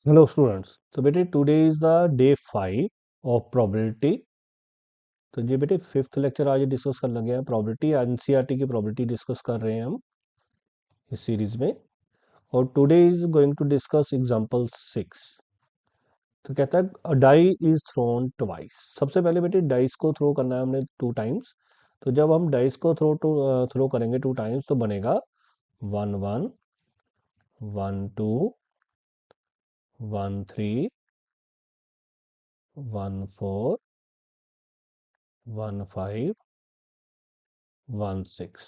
Hello students. तो बेटे today is the day 5 of probability. तो ये बेटे फिफ्थ लेक्चर आज डिस्कस कर लगे हैं प्रोबेबिलिटी एनसीईआरटी की प्रोबेबिलिटी डिस्कस कर रहे हैं हम इस सीरीज में। और today is going to discuss example 6। तो कहता है डाई इज थ्रोन ट्वाइस। सबसे पहले बेटे डाइस को थ्रो करना है हमने 2 टाइम्स। तो जब हम डाइस को थ्रो करेंगे 2 टाइम्स तो बनेगा 1 1 1 2 1 3 1 4 1 5 1 6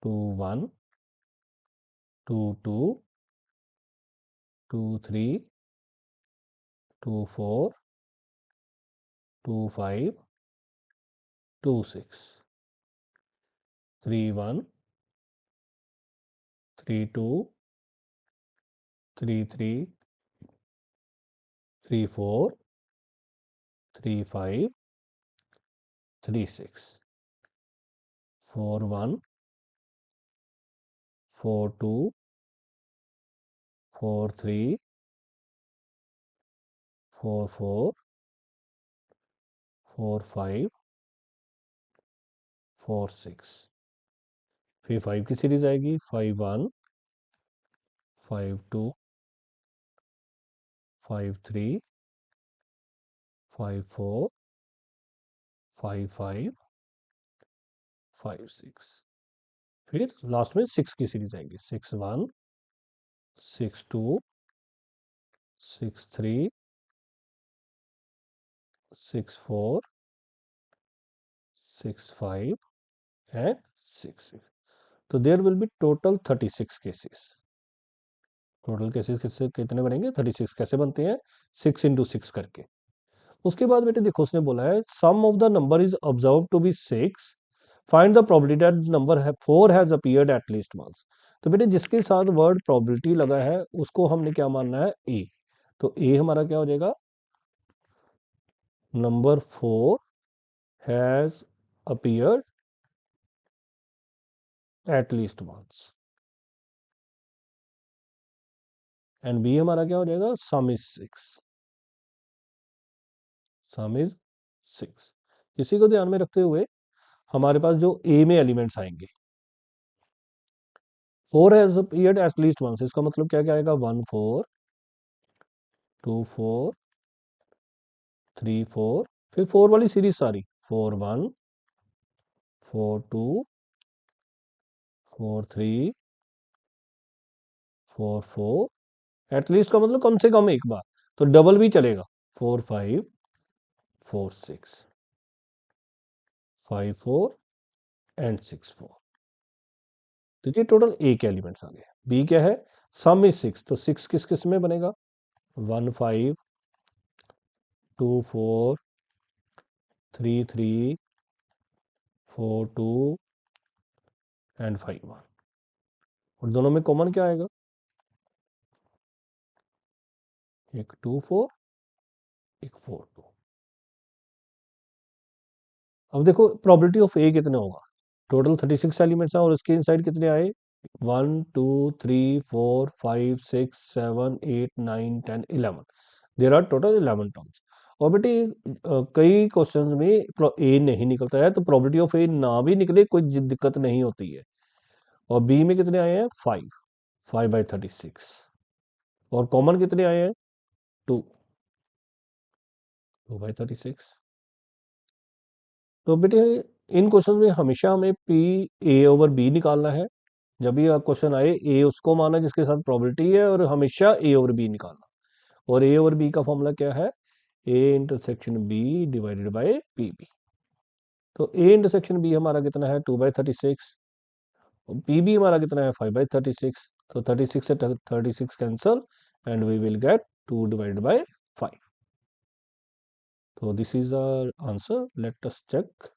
2 1 2 2 2 3 2 4 2 5 2 6 3 1 3 2 3 3 3 4 3 5 3 6 4 1 4 2 4 3 4 4 4 5 4 6। फिर 5 की सीरीज आएगी 5 1 5 2 5 3 5 4 5 5 5 6। फिर लास्ट में 6 की सीरीज आएगी 6 1 6 2 6 3 6 4 6 5 and 6 6। तो there will be total 36 cases. Total cases कितने बनेंगे 36। कैसे बनते हैं 6 इंटू 6 करके। उसके बाद बेटे देखो उसने बोला है sum of the number is observe to be 6। Find the probability that number 4 has appeared at least once. तो बेटे जिसके साथ वर्ड प्रोबेबिलिटी लगा है उसको हमने क्या मानना है ए। तो ए हमारा क्या हो जाएगा number 4 has appeared at least once. And B हमारा क्या हो जाएगा सम इज 6। Some is 6। इसी को ध्यान में रखते हुए हमारे पास जो ए में एलिमेंट्स आएंगे 4 has appeared at least once. इसका मतलब क्या क्या आएगा 1 4 2 4 3 4। फिर 4 वाली सीरीज सारी 4 1 4 2 4 3 4 4। एटलीस्ट का मतलब कम से कम एक बार। तो डबल भी चलेगा 4 5 4 6 5 4 एंड 6 4। तो ये टोटल ए के एलिमेंट्स आ गए। बी क्या है सम इज 6। तो 6 किस किस में बनेगा 1 5 2 4 3 3 4 2 एंड 5 1। और दोनों में कॉमन क्या आएगा एक 2 4 एक 4 2। अब देखो प्रोबेबिलिटी ऑफ ए कितने होगा। टोटल 36 एलिमेंट्स हैं और उसके इनसाइड कितने आए 1 2 3 4 5 6 7 8 9 10 11। There are total 11 terms. और बेटे कई क्वेश्चंस में ए नहीं निकलता है तो प्रोबेबिलिटी ऑफ ए ना भी निकले कोई दिक्कत नहीं होती है। और बी में कितने आए हैं 5 5 बाई 36। और कॉमन कितने आए हैं 2 2 बाई 36। तो बेटे इन क्वेश्चन में हमेशा हमें पी ए ओवर बी निकालना है। जब भी क्वेश्चन आए ए उसको माना जिसके साथ प्रोबेबिलिटी है और हमेशा ए ओवर बी निकालना। और ए ओवर बी का फॉर्मूला क्या है A intersection B divided by P B. तो ए इंटरसेक्शन बी हमारा कितना है 2 बाई 36 और पी बी हमारा कितना है 5 बाई 36। तो 36 से 36 cancel and we will get 2 divided by 5। तो this is our answer. Let us check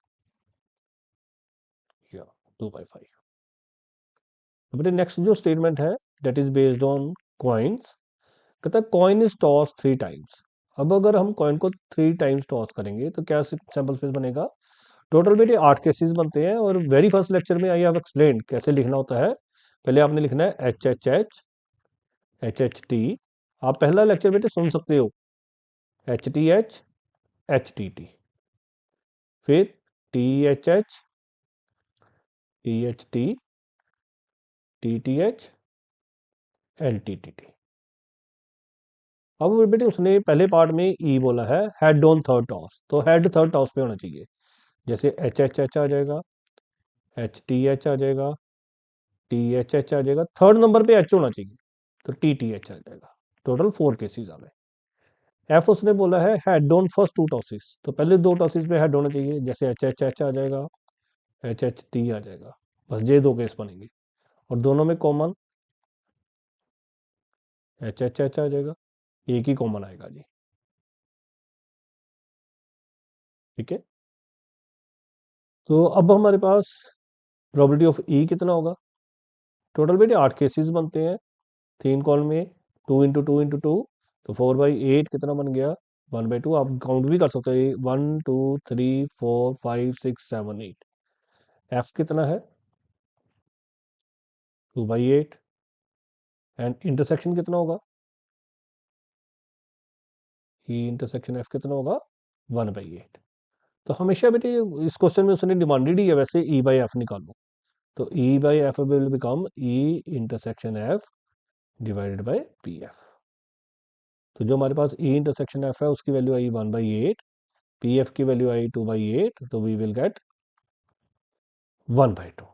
2 by 5। बेटे नेक्स्ट जो स्टेटमेंट है that is based on coins. कहता है कॉइन इज टॉस 3 टाइम्स। अब अगर हम कॉइन को 3 टाइम्स टॉस करेंगे तो क्या सैंपल स्पेस बनेगा। टोटल बेटे 8 केसेस बनते हैं और वेरी फर्स्ट लेक्चर में आई हैव एक्सप्लेन कैसे लिखना होता है। पहले आपने लिखना है H H H H H T आप पहला लेक्चर बेटे सुन सकते हो, HTH HTT, फिर THH THT TTH NTTT। अब बेटे उसने पहले पार्ट में ई बोला है हेड ऑन थर्ड टॉस, तो हेड थर्ड टॉस पे होना चाहिए। जैसे HHH आ जाएगा, HTH आ जाएगा, THH आ जाएगा, थर्ड नंबर पे H होना चाहिए, तो TTH आ जाएगा। टोटल 4 केसेस आ गए। एफ उसने बोला है हेड ऑन फर्स्ट 2 टॉसिस, तो पहले 2 टॉसिस पे हेड होना चाहिए, जैसे HHH आ जाएगा, HHT आ जाएगा, बस ये 2 केस बनेंगे। और दोनों में कॉमन HHH आ जाएगा, एक ही कॉमन आएगा जी। ठीक है, तो अब हमारे पास प्रोबेबिलिटी ऑफ ई कितना होगा। टोटल बेटे 8 केसेस बनते हैं 3 कॉलम में, 2 × 2 × 2, तो 4/8 कितना बन गया, 1/2। आप काउंट भी कर सकते हो, 1 2 3 4 5 6 7 8। एफ कितना है, 2/8। एंड इंटरसेक्शन कितना होगा, ई इंटरसेक्शन एफ कितना होगा, 1/8। तो हमेशा बेटे इस क्वेश्चन में उसने डिमांडेड ही है वैसे ई बाई एफ निकालो, तो E by F will become E intersection F divided by P F. तो जो हमारे पास ई इंटरसेक्शन एफ है उसकी वैल्यू आई 1/8, पी एफ की वैल्यू आई 2/8, तो वी विल गेट 1/2।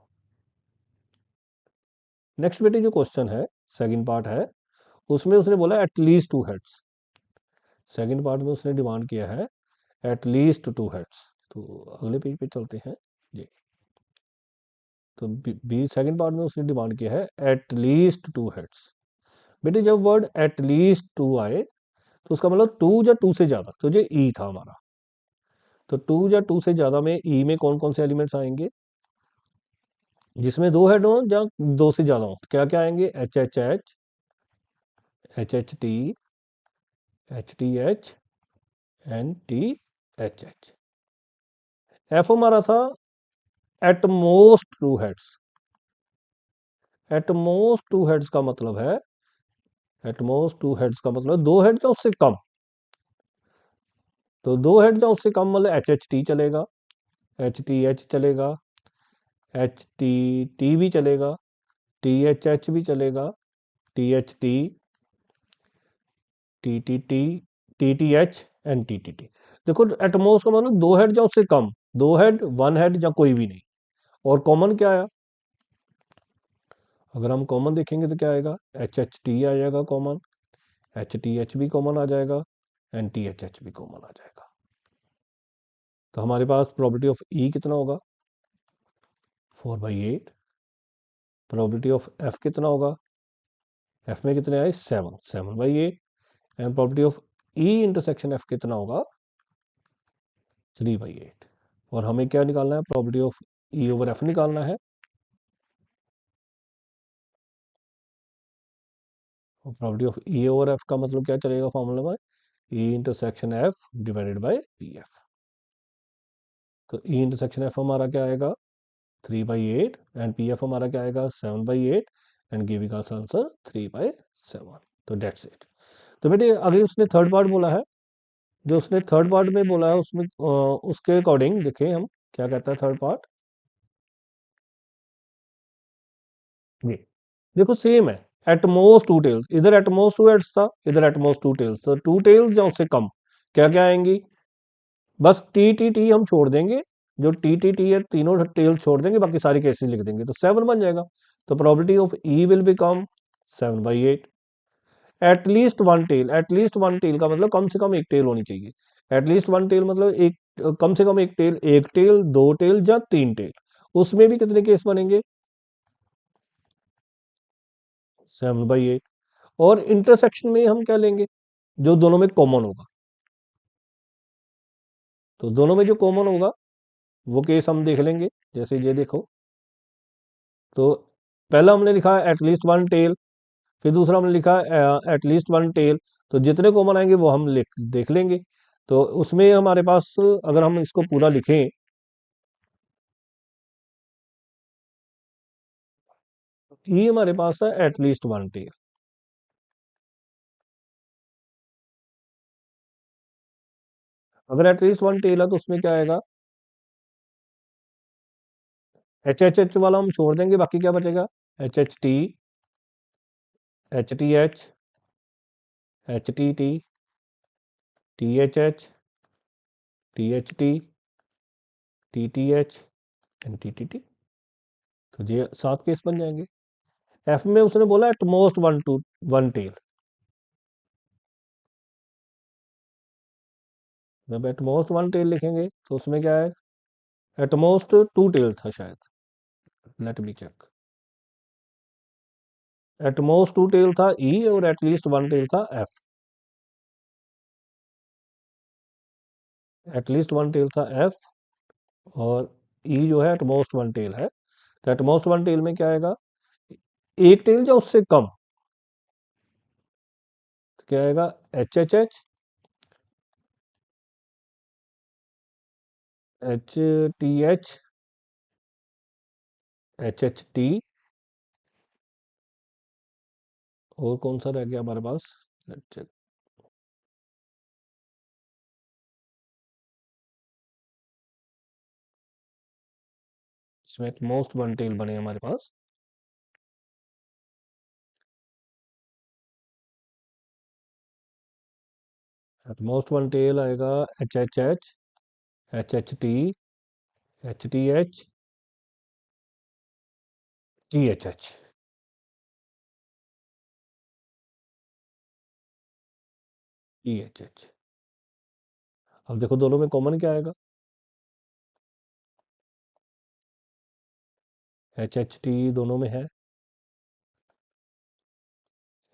नेक्स्ट बेटे जो क्वेश्चन है सेकंड पार्ट है, उसमें उसने बोला एटलीस्ट 2 हेड्स। सेकंड पार्ट में उसने डिमांड किया है एटलीस्ट 2 हेड्स। तो अगले पेज पे चलते हैं जी। तो बी सेकंड पार्ट में उसने डिमांड किया है एटलीस्ट 2 हेड्स। बेटे जब वर्ड एटलीस्ट 2 आए तो उसका मतलब 2 या 2 से ज्यादा, तो ये ई था हमारा। तो 2 या 2 से ज्यादा में ई में कौन कौन से एलिमेंट्स आएंगे, जिसमें 2 हेड हो या 2 से ज्यादा हो, तो क्या क्या आएंगे, HHH HHT HTH NTHH। F हमारा था at most 2 heads. At most 2 heads का मतलब है, एट मोस्ट 2 हेड्स का मतलब 2 हेड या उससे कम। तो 2 हेड या उससे कम मतलब HHT चलेगा, HTH चलेगा, HTT भी चलेगा, THH भी चलेगा, THT TTT TTH and TTT। देखो एटमोस्ट का मतलब 2 हेड या उससे कम, 2 हेड 1 हेड या कोई भी नहीं। और कॉमन क्या आया, अगर हम कॉमन देखेंगे तो क्या आएगा, HHT आ जाएगा कॉमन, HTH भी कॉमन आ जाएगा, एंड THH भी कॉमन आ जाएगा। तो हमारे पास प्रोबेबिलिटी ऑफ ई कितना होगा, 4/8। प्रोबेबिलिटी ऑफ एफ कितना होगा, एफ में कितने आए 7, 7/8। And probability of E intersection F कितना होगा, 3/8। और हमें क्या निकालना है, probability of E over F निकालना है। Probability of E over F का मतलब क्या चलेगा फॉर्मूला में, ई intersection F divided by P F. तो ई इंटरसेक्शन एफ हमारा क्या आएगा, 3/8, एंड पी एफ हमारा क्या आएगा, 7/8, एंड गिविंग अस आंसर 3/7। तो डेट्स इट। तो बेटे अगर उसने थर्ड पार्ट बोला है, जो उसने थर्ड पार्ट में बोला है उसमें उसके अकॉर्डिंग देखें हम क्या कहता है थर्ड पार्ट। ये देखो सेम है, एटमोस्ट 2 टेल्स, इधर एटमोस्ट 2 हेड्स था, इधर एटमोस्ट 2 टेल्स, तो 2 टेल्स या उससे कम क्या क्या आएंगी, बस टी टी टी हम छोड़ देंगे, जो टी टी टी है तीनों टेल छोड़ देंगे, बाकी सारी केसेस लिख देंगे, तो 7 बन जाएगा। तो probability of E will become 7/8। At least 1 tail, at least 1 tail का मतलब कम से कम एक टेल होनी चाहिए। एटलीस्ट 1 टेल मतलब एक कम से कम एक टेल, एक टेल, 2 टेल या 3 टेल। उसमें भी कितने केस बनेंगे, 7/8। और इंटरसेक्शन में हम क्या लेंगे, जो दोनों में कॉमन होगा। तो दोनों में जो कॉमन होगा वो केस हम देख लेंगे, जैसे ये देखो। तो पहला हमने लिखा एटलीस्ट 1 टेल, फिर दूसरा हमने लिखा एटलीस्ट 1 टेल। तो जितने कॉमन आएंगे वो हम लिख देख लेंगे। तो उसमें हमारे पास अगर हम इसको पूरा लिखें, ये हमारे पास है एटलीस्ट 1 टेल। अगर एटलीस्ट वन टेल है तो उसमें क्या आएगा, एच वाला हम छोड़ देंगे, बाकी क्या बचेगा, HHT, HTH, HTT, THH, THT, TTH and TTT। तो ये 7 केस बन जाएंगे। एफ में उसने बोला एट मोस्ट वन टेल, जब एट मोस्ट वन टेल लिखेंगे तो उसमें क्या है, एट मोस्ट टू टेल था शायद, let me check. At most two tail था ई, और एटलीस्ट वन टेल था एफ। एटलीस्ट वन टेल था एफ, और ई जो है एट मोस्ट वन टेल है। तो एट मोस्ट वन टेल में क्या आएगा, एक टेल जो उससे कम, तो क्या आएगा, HHH, HTH, HHT, और कौन सा रह गया हमारे पास, लेट्स चेक। इसमें एट मोस्ट वन टेल बने हमारे पास, एट मोस्ट वन टेल आएगा HHH, HHT, HTH, THH। THH, अब देखो दोनों में कॉमन क्या आएगा, HHT दोनों में है,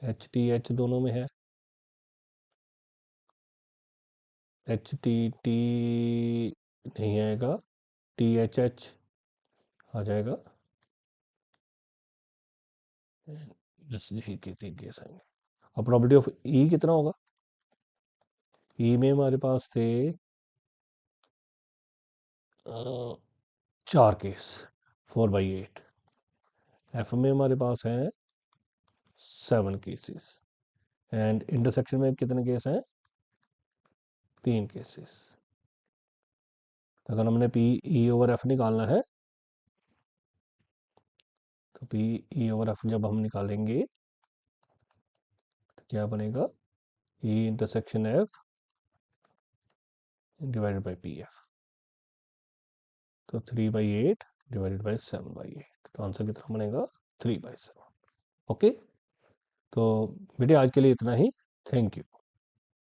HTH दोनों में है, HTT नहीं आएगा, THH आ जाएगा, बस यही के 3 केस आएंगे। अब प्रॉपर्टी ऑफ ई कितना होगा, ई में हमारे पास थे 4 केस, 4/8। एफ में हमारे पास हैं 7 केसेस, एंड इंटरसेक्शन में कितने केस हैं, 3 केसेस। अगर हमने पी ई ओवर एफ निकालना है, तो पी ई ओवर एफ जब हम निकालेंगे तो क्या बनेगा, ई intersection F divided by P F, तो 3/8 डिवाइडेड बाई 7/8, तो आंसर कितना बनेगा, 3/7। ओके, तो बेटे आज के लिए इतना ही, थैंक यू।